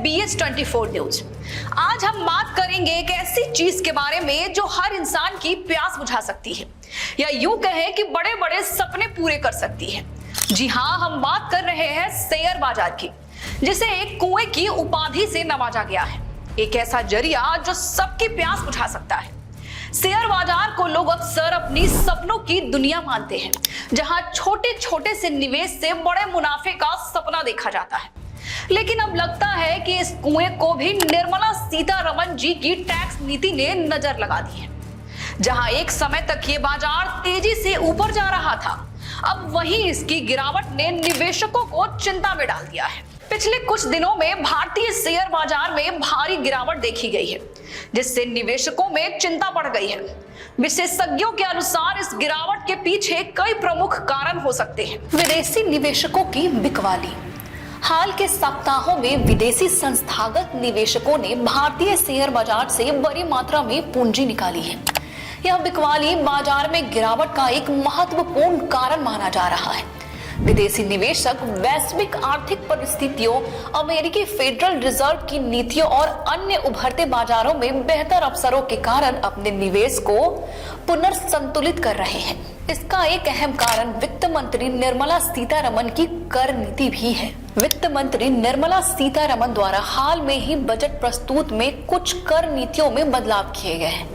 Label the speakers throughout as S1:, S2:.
S1: BS24 news. आज हम बात करेंगे एक ऐसी चीज के बारे में जो हर इंसान की प्यास बुझा सकती है, या यूं कहें कि बड़े बड़े सपने पूरे कर सकती है। जी हाँ, हम बात कर रहे हैं शेयर बाजार की, जिसे एक कुएं की उपाधि से नवाजा गया है। एक ऐसा जरिया जो सबकी प्यास बुझा सकता है। शेयर बाजार को लोग अक्सर अपनी सपनों की दुनिया मानते हैं, जहां छोटे छोटे से निवेश से बड़े मुनाफे का सपना देखा जाता है। लेकिन अब लगता है कि इस कुएं को भी निर्मला सीतारमण जी की टैक्स नीति ने नजर लगा दी है। जहां एक समय तक ये बाजार तेजी से ऊपर जा रहा था, अब वहीं इसकी गिरावट ने निवेशकों को चिंता में डाल दिया है। पिछले कुछ दिनों में भारतीय शेयर बाजार में भारी गिरावट देखी गई है, जिससे निवेशकों में चिंता बढ़ गई है। विशेषज्ञों के अनुसार इस गिरावट के पीछे कई प्रमुख कारण हो सकते हैं। विदेशी निवेशकों की बिकवाली। हाल के सप्ताहों में विदेशी संस्थागत निवेशकों ने भारतीय शेयर बाजार से बड़ी मात्रा में पूंजी निकाली है। यह बिकवाली बाजार में गिरावट का एक महत्वपूर्ण कारण माना जा रहा है। विदेशी निवेशक वैश्विक आर्थिक परिस्थितियों, अमेरिकी फेडरल रिजर्व की नीतियों और अन्य उभरते बाजारों में बेहतर अवसरों के कारण अपने निवेश को पुनर्संतुलित कर रहे हैं। इसका एक अहम कारण वित्त मंत्री निर्मला सीतारमण की कर नीति भी है। वित्त मंत्री निर्मला सीतारमण द्वारा हाल में ही बजट प्रस्तुत में कुछ कर नीतियों में बदलाव किए गए हैं,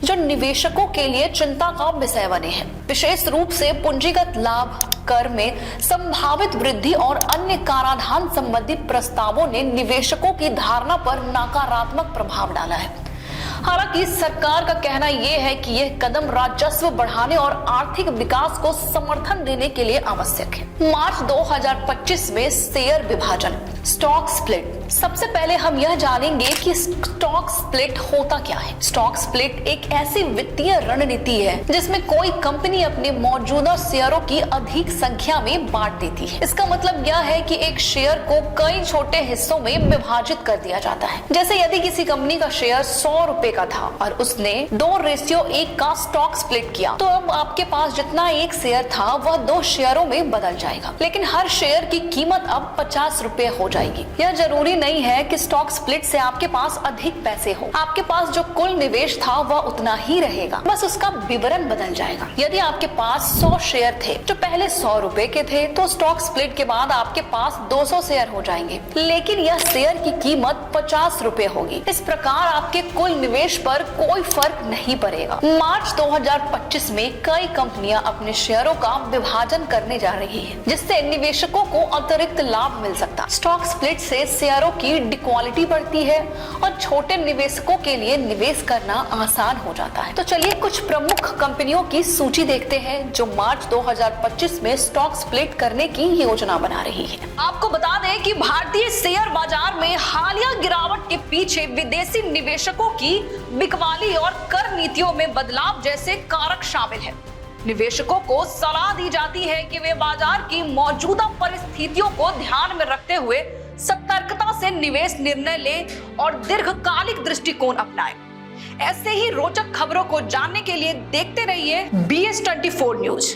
S1: जो निवेशकों के लिए चिंता का विषय बने हैं। विशेष रूप से पूंजीगत लाभ कर में संभावित वृद्धि और अन्य कराधान संबंधी प्रस्तावों ने निवेशकों की धारणा पर नकारात्मक प्रभाव डाला है। हालांकि सरकार का कहना यह है कि यह कदम राजस्व बढ़ाने और आर्थिक विकास को समर्थन देने के लिए आवश्यक है। मार्च 2025 में शेयर विभाजन, स्टॉक स्प्लिट। सबसे पहले हम यह जानेंगे कि स्टॉक स्प्लिट होता क्या है। स्टॉक स्प्लिट एक ऐसी वित्तीय रणनीति है जिसमें कोई कंपनी अपने मौजूदा शेयरों की अधिक संख्या में बांट देती है। इसका मतलब यह है कि एक शेयर को कई छोटे हिस्सों में विभाजित कर दिया जाता है। जैसे यदि किसी कंपनी का शेयर 100 रुपए का था और उसने 2:1 का स्टॉक स्प्लिट किया, तो अब आपके पास जितना एक शेयर था वह 2 शेयरों में बदल जाएगा, लेकिन हर शेयर की कीमत अब 50 रुपए हो जाएगी। यह जरूरी नहीं है कि स्टॉक स्प्लिट से आपके पास अधिक पैसे हो। आपके पास जो कुल निवेश था वह उतना ही रहेगा, बस उसका विवरण बदल जाएगा। यदि आपके पास 100 शेयर थे जो पहले 100 रुपए के थे, तो स्टॉक स्प्लिट के बाद आपके पास 200 शेयर हो जाएंगे, लेकिन यह शेयर की कीमत 50 रुपए होगी। इस प्रकार आपके कुल निवेश पर कोई फर्क नहीं पड़ेगा। मार्च 2025 में कई कंपनियां अपने शेयरों का विभाजन करने जा रही हैं, जिससे निवेशकों को अतिरिक्त लाभ मिल सकता है। स्टॉक स्प्लिट से शेयरों की इक्विटी बढ़ती है और छोटे निवेशकों के लिए निवेश करना आसान हो जाता है। तो चलिए कुछ प्रमुख कंपनियों की सूची देखते हैं जो मार्च 2025 में स्टॉक स्प्लिट करने की योजना बना रही है। आपको बता दें कि भारतीय शेयर बाजार में हालिया गिरावट के पीछे विदेशी निवेशकों की बिकवाली और कर नीतियों में बदलाव जैसे कारक शामिल है। निवेशकों को सलाह दी जाती है कि वे बाजार की मौजूदा परिस्थितियों को ध्यान में रखते हुए सतर्कता से निवेश निर्णय लें और दीर्घकालिक दृष्टिकोण अपनाएं। ऐसे ही रोचक खबरों को जानने के लिए देखते रहिए BS24 न्यूज।